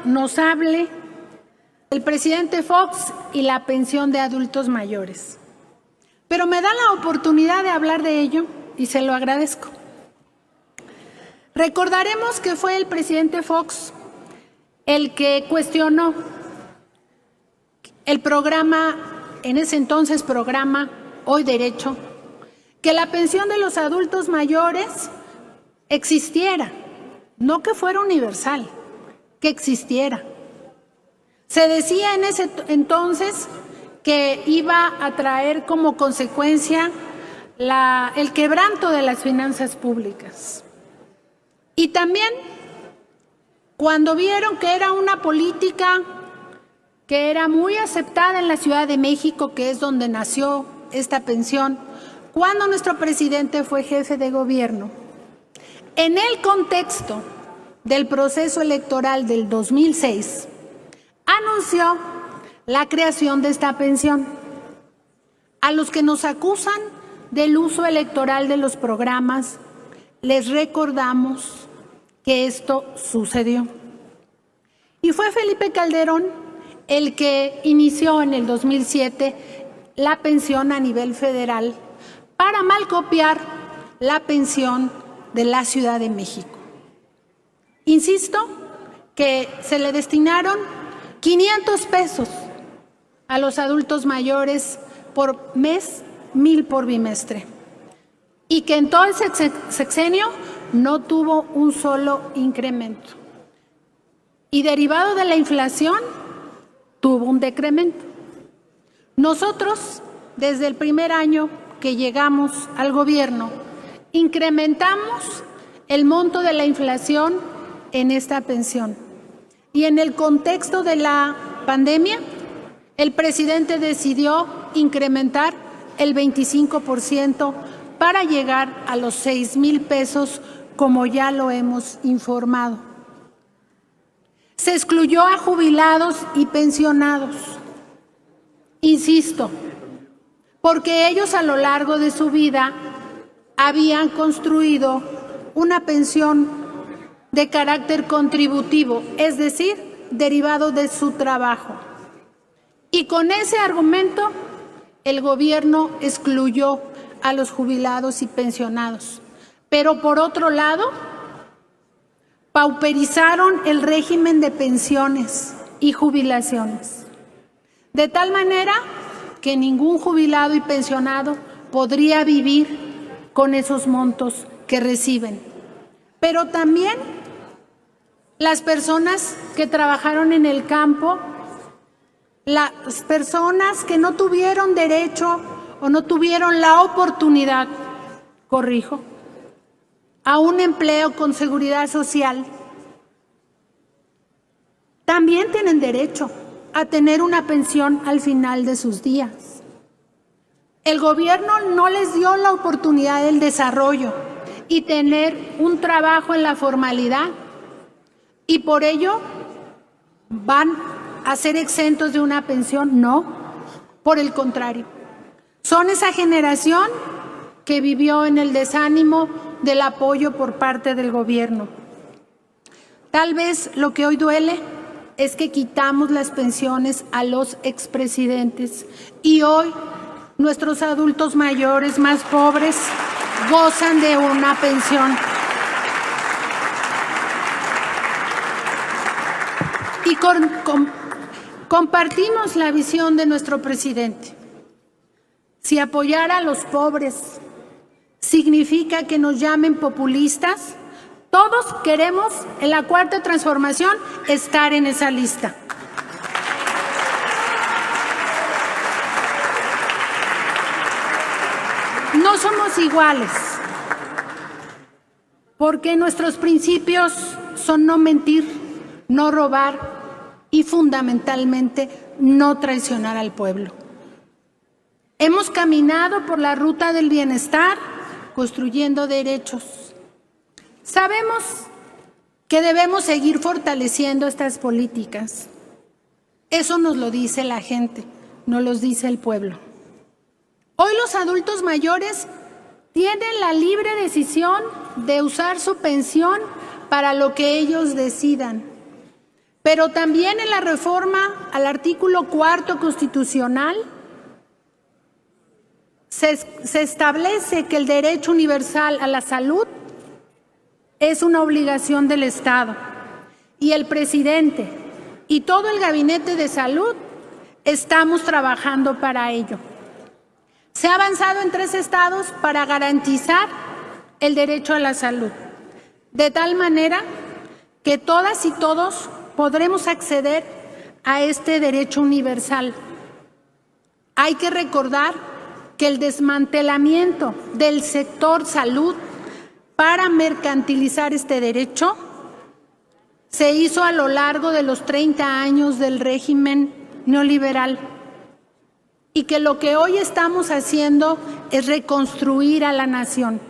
nos hable del presidente Fox y la pensión de adultos mayores. Pero me da la oportunidad de hablar de ello y se lo agradezco. Recordaremos que fue el presidente Fox el que cuestionó el programa, en ese entonces programa Hoy Derecho, que la pensión de los adultos mayores existiera, no que fuera universal, que existiera. Se decía en ese entonces que iba a traer como consecuencia el quebranto de las finanzas públicas. Y también, cuando vieron que era una política que era muy aceptada en la Ciudad de México, que es donde nació esta pensión, cuando nuestro presidente fue jefe de gobierno, en el contexto del proceso electoral del 2006, anunció la creación de esta pensión. A los que nos acusan del uso electoral de los programas, les recordamos que esto sucedió. Y fue Felipe Calderón el que inició en el 2007 la pensión a nivel federal para malcopiar la pensión de la Ciudad de México. Insisto que se le destinaron 500 pesos a los adultos mayores por mes, 1,000 por bimestre, y que en todo el sexenio no tuvo un solo incremento. Y derivado de la inflación, tuvo un decremento. Nosotros, desde el primer año que llegamos al gobierno, incrementamos el monto de la inflación en esta pensión. Y en el contexto de la pandemia, el presidente decidió incrementar el 25% para llegar a los 6,000 pesos, como ya lo hemos informado. Se excluyó a jubilados y pensionados. Insisto, porque ellos a lo largo de su vida habían construido una pensión de carácter contributivo, es decir, derivado de su trabajo. Y con ese argumento, el gobierno excluyó a los jubilados y pensionados. Pero por otro lado, pauperizaron el régimen de pensiones y jubilaciones, de tal manera que ningún jubilado y pensionado podría vivir con esos montos que reciben. Pero también las personas que trabajaron en el campo, las personas que no tuvieron derecho o no tuvieron la oportunidad, corrijo, a un empleo con seguridad social, también tienen derecho a tener una pensión al final de sus días. El gobierno no les dio la oportunidad del desarrollo y tener un trabajo en la formalidad, y por ello van a ser exentos de una pensión. No, por el contrario, son esa generación que vivió en el desánimo del apoyo por parte del gobierno. Tal vez lo que hoy duele es que quitamos las pensiones a los expresidentes y hoy nuestros adultos mayores más pobres gozan de una pensión. Y compartimos la visión de nuestro presidente. Si apoyar a los pobres significa que nos llamen populistas, todos queremos en la Cuarta Transformación estar en esa lista. No somos iguales, porque nuestros principios son no mentir, no robar y fundamentalmente no traicionar al pueblo. Hemos caminado por la ruta del bienestar, construyendo derechos. Sabemos que debemos seguir fortaleciendo estas políticas. Eso nos lo dice la gente, nos lo dice el pueblo. Hoy los adultos mayores tienen la libre decisión de usar su pensión para lo que ellos decidan. Pero también en la reforma al artículo 4 constitucional se establece que el derecho universal a la salud es una obligación del Estado y el presidente y todo el gabinete de salud estamos trabajando para ello. Se ha avanzado en 3 estados para garantizar el derecho a la salud, de tal manera que todas y todos podremos acceder a este derecho universal. Hay que recordar que el desmantelamiento del sector salud para mercantilizar este derecho se hizo a lo largo de los 30 años del régimen neoliberal y que lo que hoy estamos haciendo es reconstruir a la nación.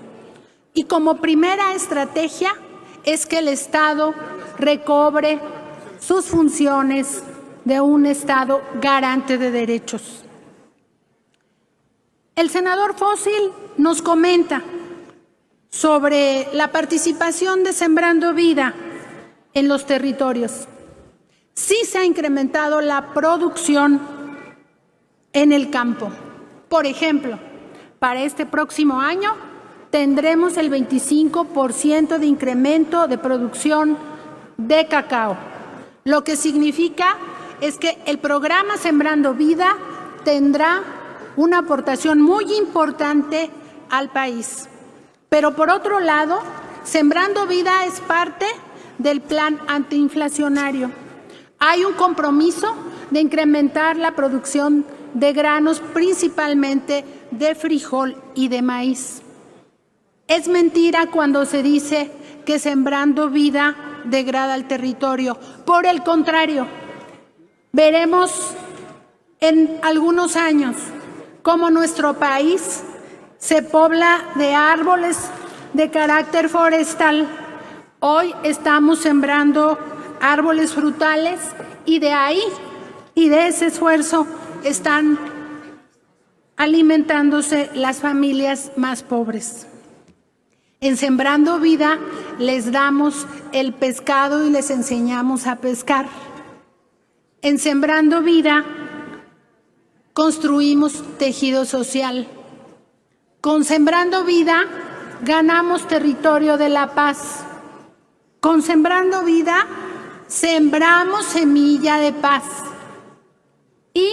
Y como primera estrategia es que el Estado recobre sus funciones de un Estado garante de derechos. El senador Fósil nos comenta sobre la participación de Sembrando Vida en los territorios. Sí se ha incrementado la producción en el campo. Por ejemplo, para este próximo año tendremos el 25% de incremento de producción de cacao. Lo que significa es que el programa Sembrando Vida tendrá una aportación muy importante al país. Pero por otro lado, Sembrando Vida es parte del plan antiinflacionario. Hay un compromiso de incrementar la producción de granos, principalmente de frijol y de maíz. Es mentira cuando se dice que Sembrando Vida degrada el territorio. Por el contrario, veremos en algunos años cómo nuestro país se pobla de árboles de carácter forestal. Hoy estamos sembrando árboles frutales y de ahí y de ese esfuerzo están alimentándose las familias más pobres. En Sembrando Vida les damos el pescado y les enseñamos a pescar. En Sembrando Vida construimos tejido social. Con Sembrando Vida ganamos territorio de la paz. Con Sembrando Vida sembramos semilla de paz y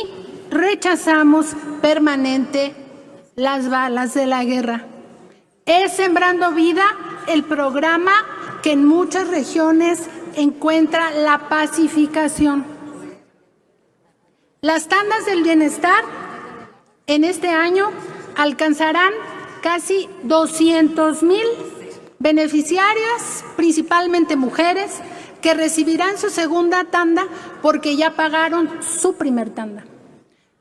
rechazamos permanente las balas de la guerra. Es Sembrando Vida el programa que en muchas regiones encuentra la pacificación. Las tandas del bienestar en este año alcanzarán casi 200,000 beneficiarias, principalmente mujeres, que recibirán su segunda tanda porque ya pagaron su primer tanda.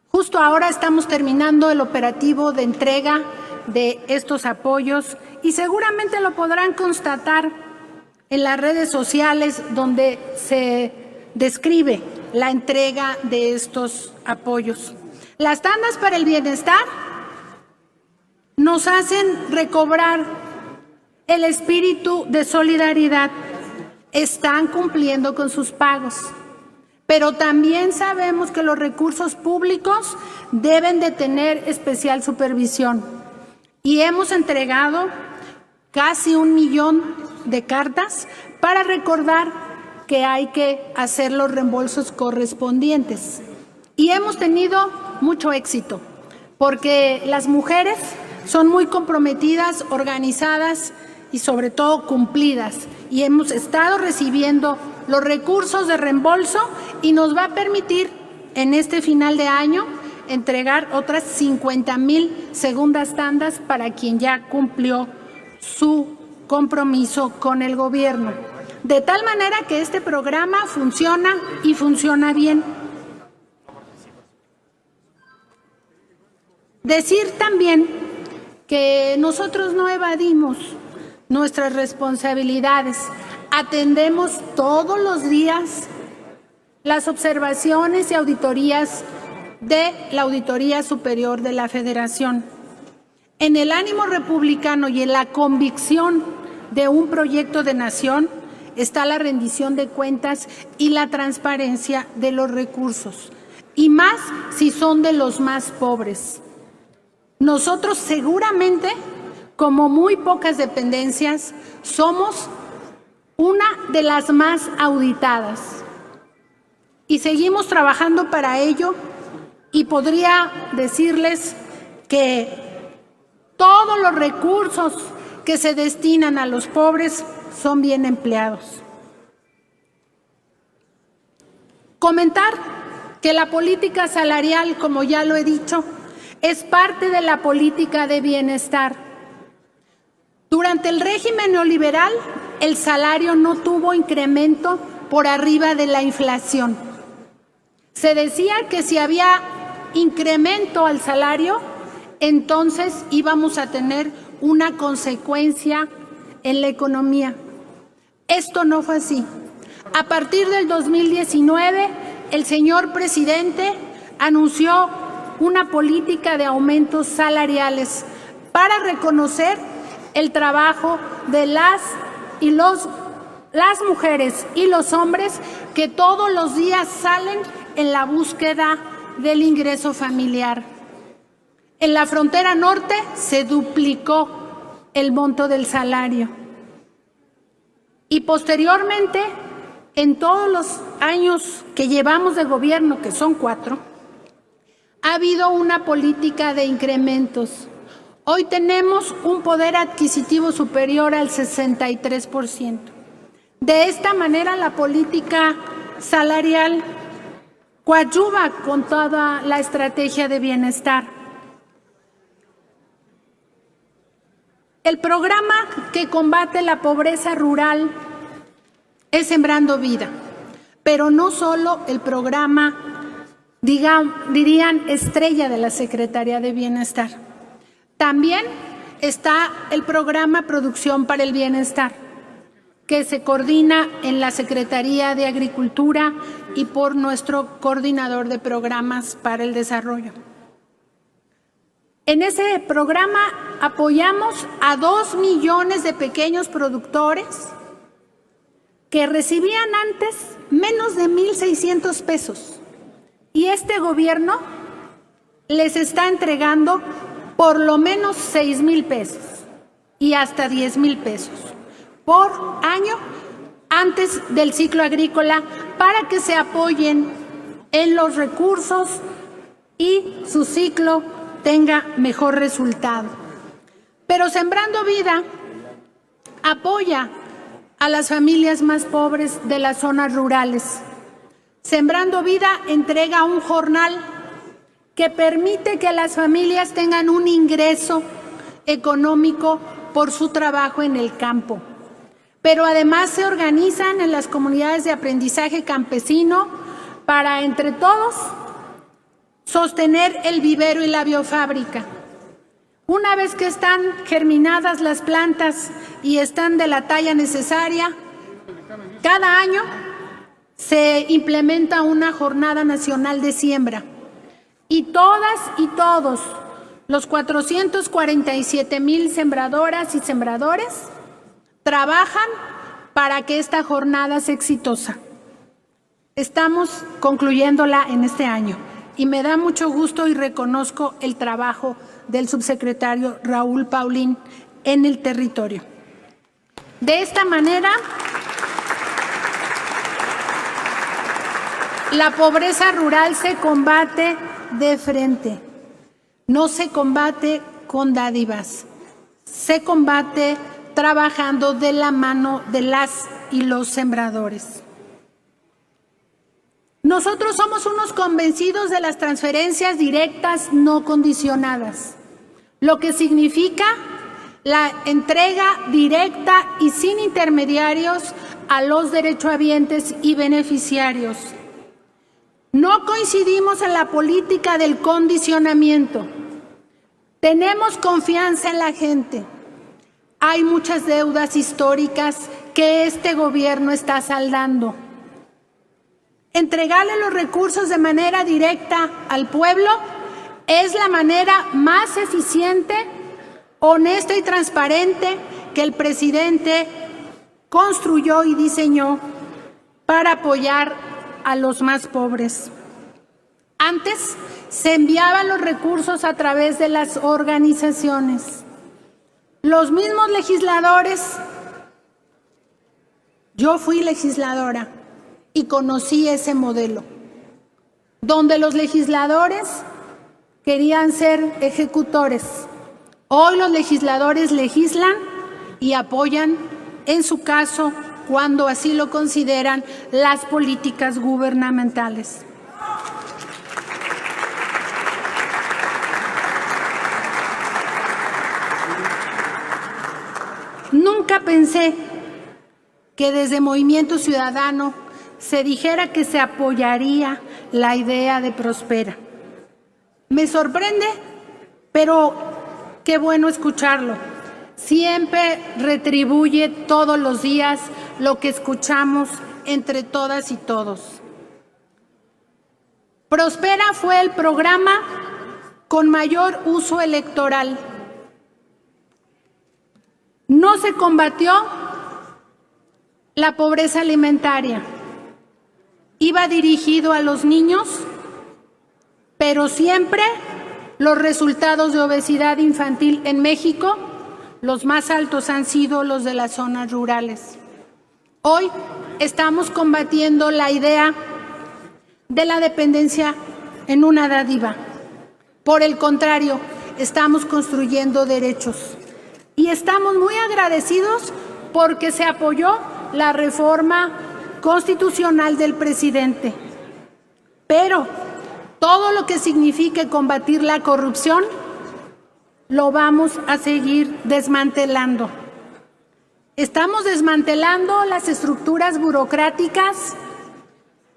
Justo ahora estamos terminando el operativo de entrega de estos apoyos y seguramente lo podrán constatar en las redes sociales donde se describe la entrega de estos apoyos. Las tandas para el bienestar nos hacen recobrar el espíritu de solidaridad. Están cumpliendo con sus pagos, pero también sabemos que los recursos públicos deben de tener especial supervisión. Y hemos entregado casi 1 millón de cartas para recordar que hay que hacer los reembolsos correspondientes. Y hemos tenido mucho éxito, porque las mujeres son muy comprometidas, organizadas y sobre todo cumplidas. Y hemos estado recibiendo los recursos de reembolso y nos va a permitir en este final de año entregar otras 50,000 segundas tandas para quien ya cumplió su compromiso con el gobierno. De tal manera que este programa funciona y funciona bien. Decir también que nosotros no evadimos nuestras responsabilidades. Atendemos todos los días las observaciones y auditorías de la Auditoría Superior de la Federación. En el ánimo republicano y en la convicción de un proyecto de nación, está la rendición de cuentas y la transparencia de los recursos, y más si son de los más pobres. Nosotros seguramente, como muy pocas dependencias, somos una de las más auditadas y seguimos trabajando para ello, y podría decirles que todos los recursos que se destinan a los pobres son bien empleados. Comentar que la política salarial, como ya lo he dicho, es parte de la política de bienestar. Durante el régimen neoliberal, el salario no tuvo incremento por arriba de la inflación. Se decía que si había incremento al salario, entonces íbamos a tener una consecuencia en la economía. Esto no fue así. A partir del 2019, el señor presidente anunció una política de aumentos salariales para reconocer el trabajo de las mujeres y los hombres que todos los días salen en la búsqueda del ingreso familiar. En la frontera norte se duplicó el monto del salario. Y posteriormente, en todos los años que llevamos de gobierno, que son 4, ha habido una política de incrementos. Hoy tenemos un poder adquisitivo superior al 63%. De esta manera, la política salarial coadyuva con toda la estrategia de bienestar. El programa que combate la pobreza rural es Sembrando Vida, pero no solo el programa, dirían, estrella de la Secretaría de Bienestar. También está el programa Producción para el Bienestar, que se coordina en la Secretaría de Agricultura y por nuestro coordinador de programas para el desarrollo. En ese programa apoyamos a 2 millones de pequeños productores que recibían antes menos de 1,600 pesos. Y este gobierno les está entregando por lo menos 6,000 pesos y hasta 10,000 pesos por año antes del ciclo agrícola, para que se apoyen en los recursos y su ciclo tenga mejor resultado. Pero Sembrando Vida apoya a las familias más pobres de las zonas rurales. Sembrando Vida entrega un jornal que permite que las familias tengan un ingreso económico por su trabajo en el campo. Pero además se organizan en las comunidades de aprendizaje campesino para, entre todos, sostener el vivero y la biofábrica. Una vez que están germinadas las plantas y están de la talla necesaria, cada año se implementa una jornada nacional de siembra. Y todas y todos los 447,000 sembradoras y sembradores trabajan para que esta jornada sea exitosa. Estamos concluyéndola en este año y me da mucho gusto y reconozco el trabajo del subsecretario Raúl Paulín en el territorio. De esta manera, la pobreza rural se combate de frente, no se combate con dádivas, se combate trabajando de la mano de las y los sembradores. Nosotros somos unos convencidos de las transferencias directas no condicionadas, lo que significa la entrega directa y sin intermediarios a los derechohabientes y beneficiarios. No coincidimos en la política del condicionamiento. Tenemos confianza en la gente. Hay muchas deudas históricas que este gobierno está saldando. Entregarle los recursos de manera directa al pueblo es la manera más eficiente, honesta y transparente que el presidente construyó y diseñó para apoyar a los más pobres. Antes se enviaban los recursos a través de las organizaciones. Los mismos legisladores, yo fui legisladora y conocí ese modelo, donde los legisladores querían ser ejecutores. Hoy los legisladores legislan y apoyan, en su caso, cuando así lo consideran, las políticas gubernamentales. Nunca pensé que desde Movimiento Ciudadano se dijera que se apoyaría la idea de Prospera. Me sorprende, pero qué bueno escucharlo. Siempre retribuye todos los días lo que escuchamos entre todas y todos. Prospera fue el programa con mayor uso electoral. No se combatió la pobreza alimentaria. Iba dirigido a los niños, pero siempre los resultados de obesidad infantil en México, los más altos han sido los de las zonas rurales. Hoy estamos combatiendo la idea de la dependencia en una dádiva. Por el contrario, estamos construyendo derechos. Y estamos muy agradecidos porque se apoyó la reforma constitucional del presidente. Pero todo lo que signifique combatir la corrupción, lo vamos a seguir desmantelando. Estamos desmantelando las estructuras burocráticas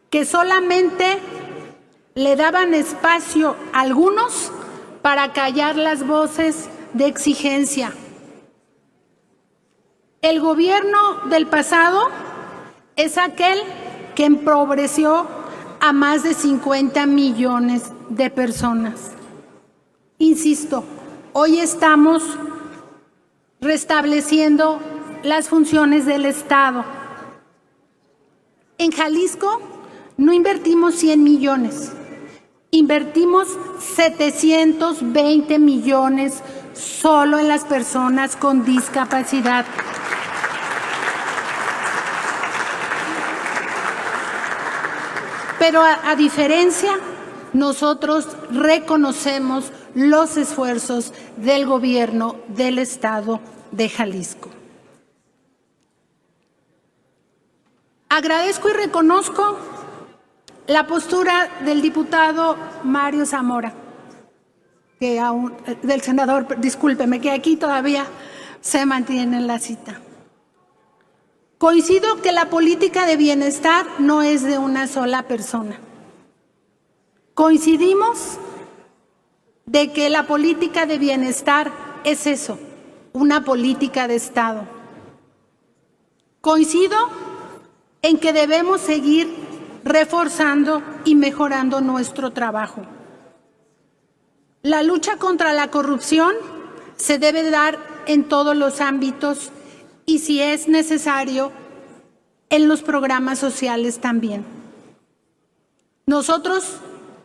que solamente le daban espacio a algunos para callar las voces de exigencia. El gobierno del pasado es aquel que empobreció a más de 50 millones de personas. Insisto, hoy estamos restableciendo las funciones del Estado. En Jalisco no invertimos 100 millones, invertimos 720 millones solo en las personas con discapacidad. Pero a diferencia, nosotros reconocemos los esfuerzos del gobierno del Estado de Jalisco. Agradezco y reconozco la postura del diputado Mario Zamora, del senador, discúlpeme, que aquí todavía se mantiene en la cita. Coincido que la política de bienestar no es de una sola persona. Coincidimos de que la política de bienestar es eso, una política de Estado. Coincido en que debemos seguir reforzando y mejorando nuestro trabajo. La lucha contra la corrupción se debe dar en todos los ámbitos y, si es necesario, en los programas sociales también. Nosotros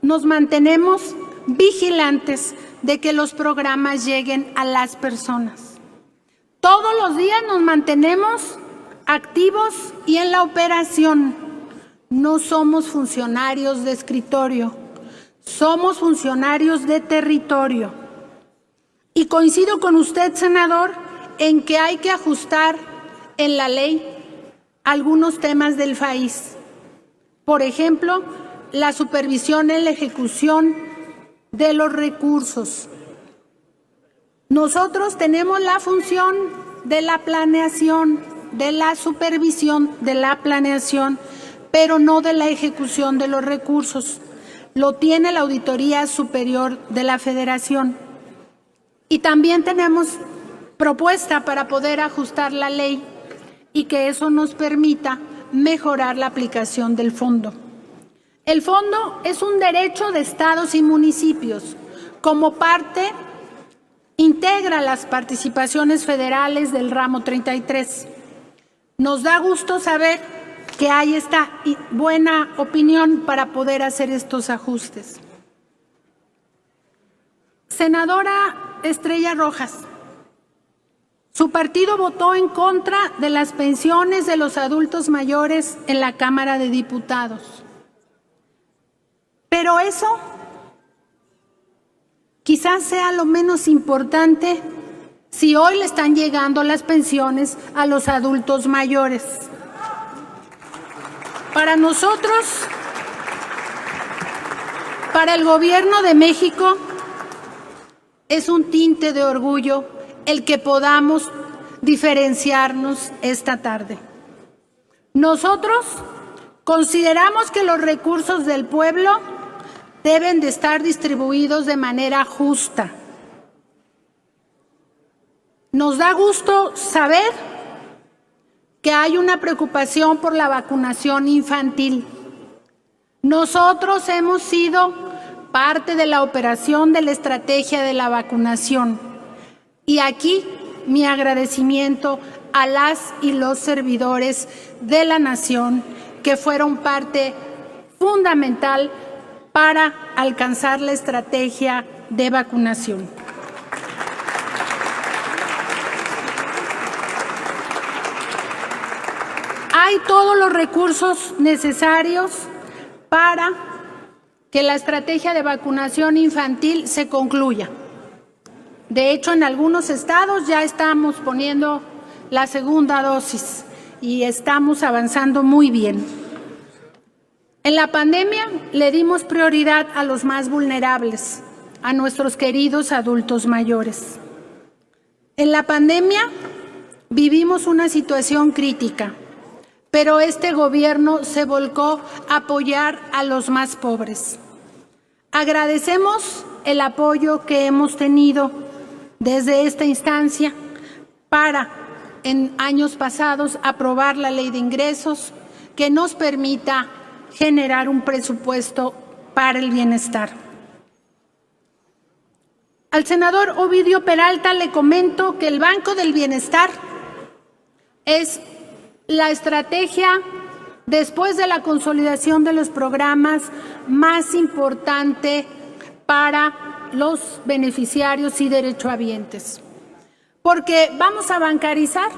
nos mantenemos vigilantes de que los programas lleguen a las personas. Todos los días nos mantenemos activos y en la operación. No somos funcionarios de escritorio, somos funcionarios de territorio. Y coincido con usted, senador, en que hay que ajustar en la ley algunos temas del país. Por ejemplo, la supervisión en la ejecución de los recursos. Nosotros tenemos la función de la planeación, de la supervisión de la planeación, pero no de la ejecución de los recursos. Lo tiene la Auditoría Superior de la Federación. Y también tenemos propuesta para poder ajustar la ley y que eso nos permita mejorar la aplicación del fondo. El fondo es un derecho de estados y municipios. Como parte, integra las participaciones federales del ramo 33. Nos da gusto saber que hay esta buena opinión para poder hacer estos ajustes. Senadora Estrella Rojas, su partido votó en contra de las pensiones de los adultos mayores en la Cámara de Diputados. Pero eso quizás sea lo menos importante si hoy le están llegando las pensiones a los adultos mayores. Para nosotros, para el Gobierno de México, es un tinte de orgullo el que podamos diferenciarnos esta tarde. Nosotros consideramos que los recursos del pueblo deben de estar distribuidos de manera justa. Nos da gusto saber que hay una preocupación por la vacunación infantil. Nosotros hemos sido parte de la operación de la estrategia de la vacunación. Y aquí mi agradecimiento a las y los servidores de la nación que fueron parte fundamental para alcanzar la estrategia de vacunación. Hay todos los recursos necesarios para que la estrategia de vacunación infantil se concluya. De hecho, en algunos estados ya estamos poniendo la segunda dosis y estamos avanzando muy bien. En la pandemia le dimos prioridad a los más vulnerables, a nuestros queridos adultos mayores. En la pandemia vivimos una situación crítica, pero este gobierno se volcó a apoyar a los más pobres. Agradecemos el apoyo que hemos tenido desde esta instancia para, en años pasados, aprobar la ley de ingresos que nos permita generar un presupuesto para el bienestar. Al senador Ovidio Peralta le comento que el Banco del Bienestar es la estrategia después de la consolidación de los programas más importante para los beneficiarios y derechohabientes, porque vamos a bancarizar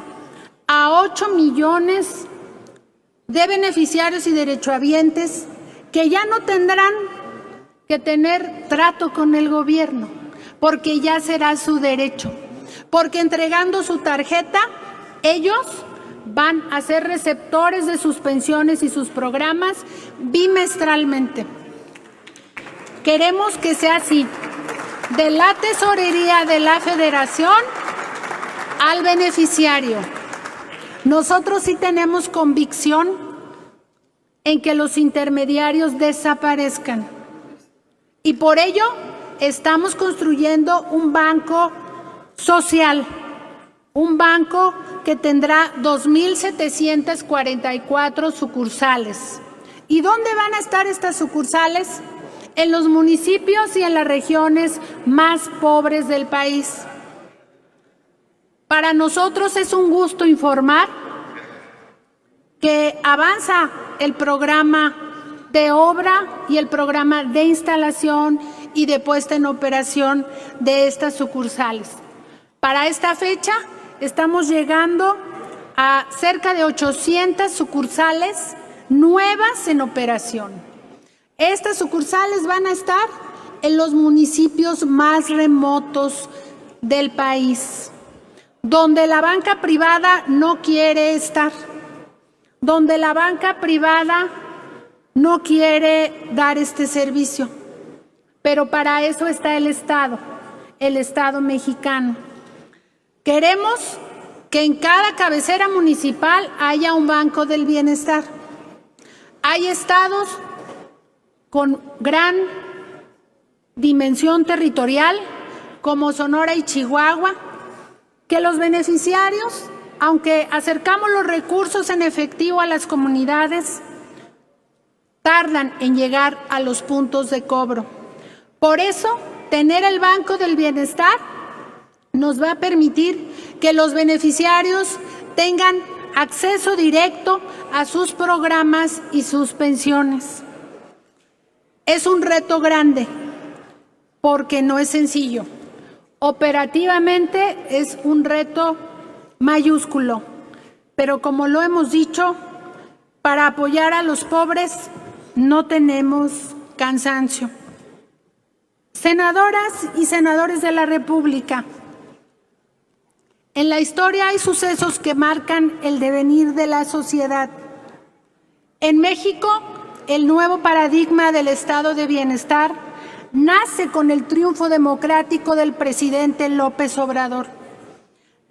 a 8 millones de beneficiarios y derechohabientes que ya no tendrán que tener trato con el gobierno, porque ya será su derecho, porque entregando su tarjeta, ellos van a ser receptores de sus pensiones y sus programas bimestralmente. Queremos que sea así, de la tesorería de la Federación al beneficiario. Nosotros sí tenemos convicción en que los intermediarios desaparezcan y por ello estamos construyendo un banco social, un banco que tendrá 2.744 sucursales. ¿Y dónde van a estar estas sucursales? En los municipios y en las regiones más pobres del país. Para nosotros es un gusto informar que avanza el programa de obra y el programa de instalación y de puesta en operación de estas sucursales. Para esta fecha estamos llegando a cerca de 800 sucursales nuevas en operación. Estas sucursales van a estar en los municipios más remotos del país, donde la banca privada no quiere estar, donde la banca privada no quiere dar este servicio. Pero para eso está el Estado mexicano. Queremos que en cada cabecera municipal haya un banco del bienestar. Hay estados con gran dimensión territorial, como Sonora y Chihuahua, que los beneficiarios, aunque acercamos los recursos en efectivo a las comunidades, tardan en llegar a los puntos de cobro. Por eso, tener el Banco del Bienestar nos va a permitir que los beneficiarios tengan acceso directo a sus programas y sus pensiones. Es un reto grande porque no es sencillo. Operativamente es un reto mayúsculo, pero como lo hemos dicho, para apoyar a los pobres no tenemos cansancio. Senadoras y senadores de la República, en la historia hay sucesos que marcan el devenir de la sociedad. En México, el nuevo paradigma del estado de bienestar nace con el triunfo democrático del presidente López Obrador.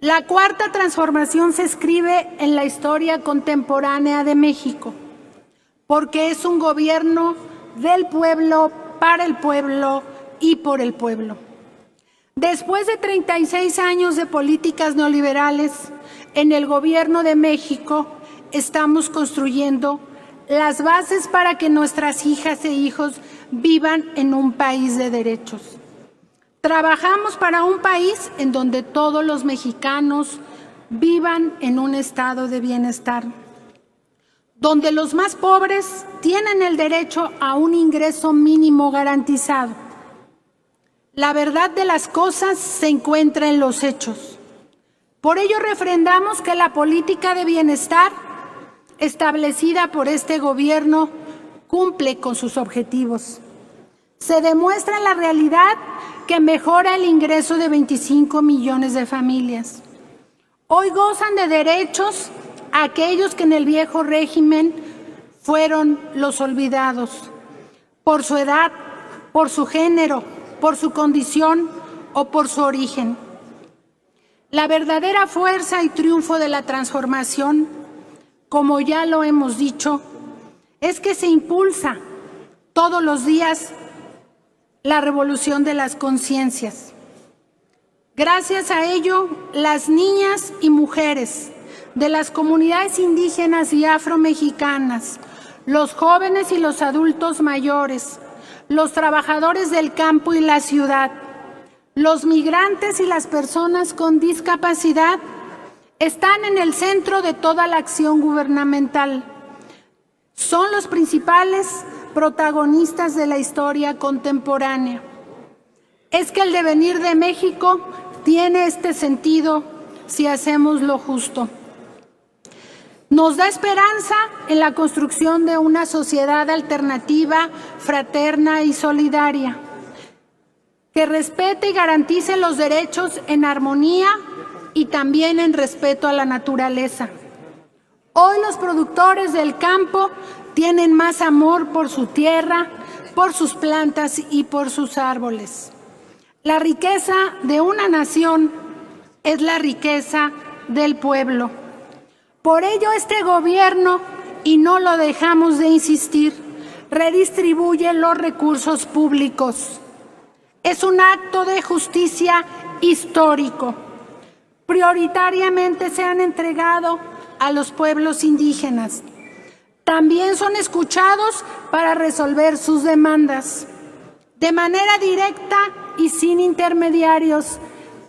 La cuarta transformación se escribe en la historia contemporánea de México, porque es un gobierno del pueblo, para el pueblo y por el pueblo. Después de 36 años de políticas neoliberales, en el gobierno de México estamos construyendo las bases para que nuestras hijas e hijos vivan en un país de derechos. Trabajamos para un país en donde todos los mexicanos vivan en un estado de bienestar, donde los más pobres tienen el derecho a un ingreso mínimo garantizado. La verdad de las cosas se encuentra en los hechos. Por ello refrendamos que la política de bienestar establecida por este gobierno cumple con sus objetivos. Se demuestra en la realidad que mejora el ingreso de 25 millones de familias. Hoy gozan de derechos aquellos que en el viejo régimen fueron los olvidados, por su edad, por su género, por su condición o por su origen. La verdadera fuerza y triunfo de la transformación, como ya lo hemos dicho, es que se impulsa todos los días la revolución de las conciencias. Gracias a ello, las niñas y mujeres de las comunidades indígenas y afromexicanas, los jóvenes y los adultos mayores, los trabajadores del campo y la ciudad, los migrantes y las personas con discapacidad están en el centro de toda la acción gubernamental. Son los principales protagonistas de la historia contemporánea. Es que el devenir de México tiene este sentido si hacemos lo justo. Nos da esperanza en la construcción de una sociedad alternativa, fraterna y solidaria, que respete y garantice los derechos en armonía y también en respeto a la naturaleza. Hoy los productores del campo tienen más amor por su tierra, por sus plantas y por sus árboles. La riqueza de una nación es la riqueza del pueblo. Por ello este gobierno, y no lo dejamos de insistir, redistribuye los recursos públicos. Es un acto de justicia histórico. Prioritariamente se han entregado a los pueblos indígenas. También son escuchados para resolver sus demandas. De manera directa y sin intermediarios,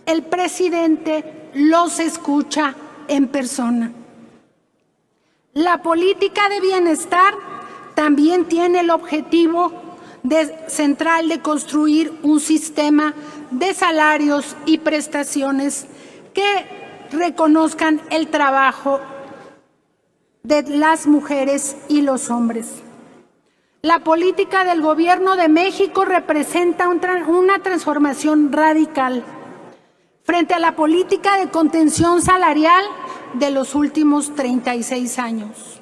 el presidente los escucha en persona. La política de bienestar también tiene el objetivo central de construir un sistema de salarios y prestaciones que reconozcan el trabajo de las mujeres y los hombres. La política del Gobierno de México representa una transformación radical frente a la política de contención salarial de los últimos 36 años,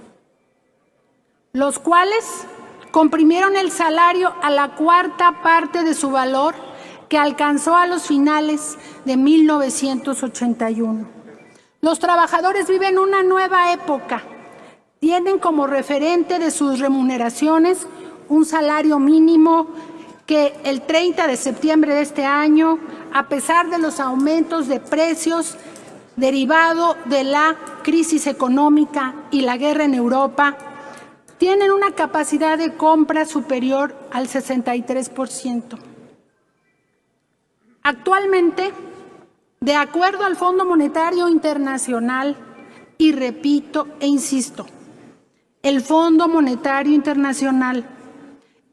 los cuales comprimieron el salario a la cuarta parte de su valor que alcanzó a los finales de 1981. Los trabajadores viven una nueva época. Tienen como referente de sus remuneraciones un salario mínimo que el 30 de septiembre de este año, a pesar de los aumentos de precios derivado de la crisis económica y la guerra en Europa, tienen una capacidad de compra superior al 63%. Actualmente, de acuerdo al Fondo Monetario Internacional, Y repito e insisto, el Fondo Monetario Internacional,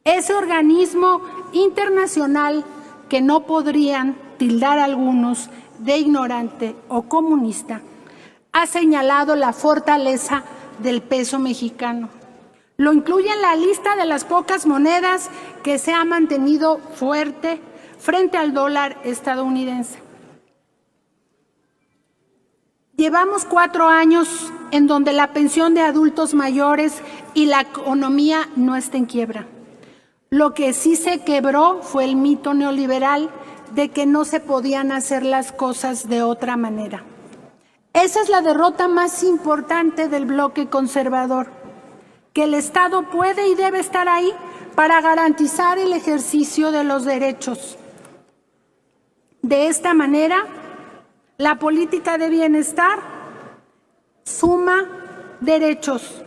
ese organismo internacional que no podrían tildar algunos de ignorante o comunista, ha señalado la fortaleza del peso mexicano. Lo incluye en la lista de las pocas monedas que se ha mantenido fuerte frente al dólar estadounidense. Llevamos 4 años en donde la pensión de adultos mayores y la economía no está en quiebra. Lo que sí se quebró fue el mito neoliberal de que no se podían hacer las cosas de otra manera. Esa es la derrota más importante del bloque conservador, que el Estado puede y debe estar ahí para garantizar el ejercicio de los derechos. De esta manera, la política de bienestar suma derechos,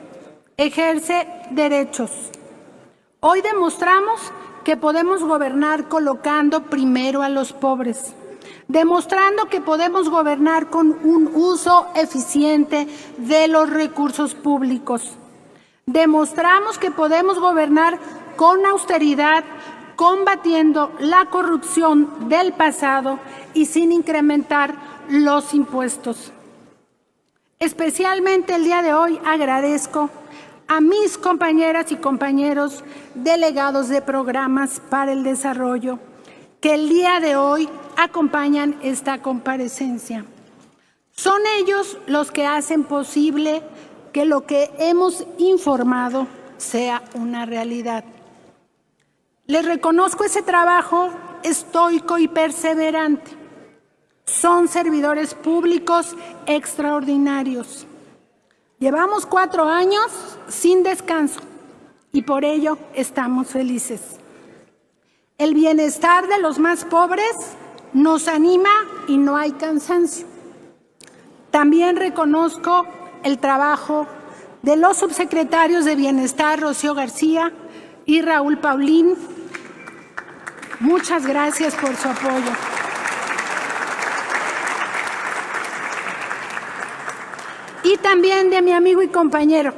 ejerce derechos. Hoy demostramos que podemos gobernar colocando primero a los pobres, demostrando que podemos gobernar con un uso eficiente de los recursos públicos. Demostramos que podemos gobernar con austeridad, combatiendo la corrupción del pasado y sin incrementar los impuestos. Especialmente el día de hoy agradezco a mis compañeras y compañeros delegados de programas para el desarrollo que el día de hoy acompañan esta comparecencia. Son ellos los que hacen posible que lo que hemos informado sea una realidad. Les reconozco ese trabajo estoico y perseverante. Son servidores públicos extraordinarios. Llevamos 4 años sin descanso y por ello estamos felices. El bienestar de los más pobres nos anima y no hay cansancio. También reconozco el trabajo de los subsecretarios de Bienestar, Rocío García y Raúl Paulín. Muchas gracias por su apoyo. Y también de mi amigo y compañero,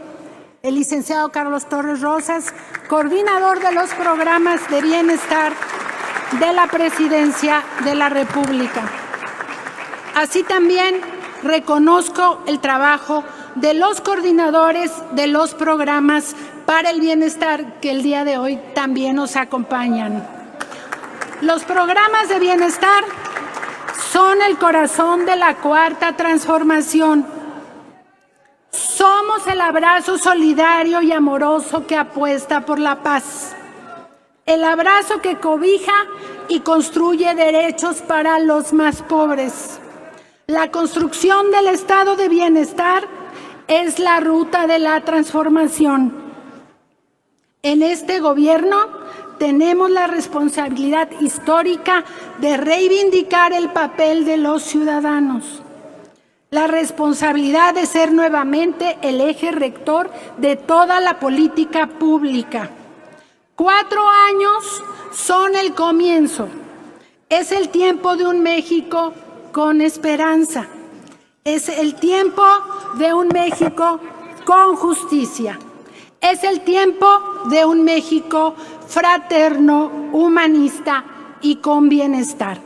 el licenciado Carlos Torres Rosas, coordinador de los programas de bienestar de la Presidencia de la República. Así también reconozco el trabajo de los coordinadores de los programas para el bienestar que el día de hoy también nos acompañan. Los programas de bienestar son el corazón de la Cuarta Transformación. Somos el abrazo solidario y amoroso que apuesta por la paz. El abrazo que cobija y construye derechos para los más pobres. La construcción del estado de bienestar es la ruta de la transformación. En este gobierno tenemos la responsabilidad histórica de reivindicar el papel de los ciudadanos. La responsabilidad de ser nuevamente el eje rector de toda la política pública. 4 años son el comienzo. Es el tiempo de un México con esperanza. Es el tiempo de un México con justicia. Es el tiempo de un México fraterno, humanista y con bienestar.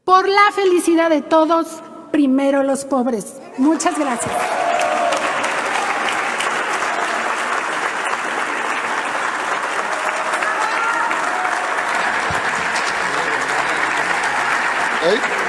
Por la felicidad de todos, primero los pobres. Muchas gracias. ¿Eh?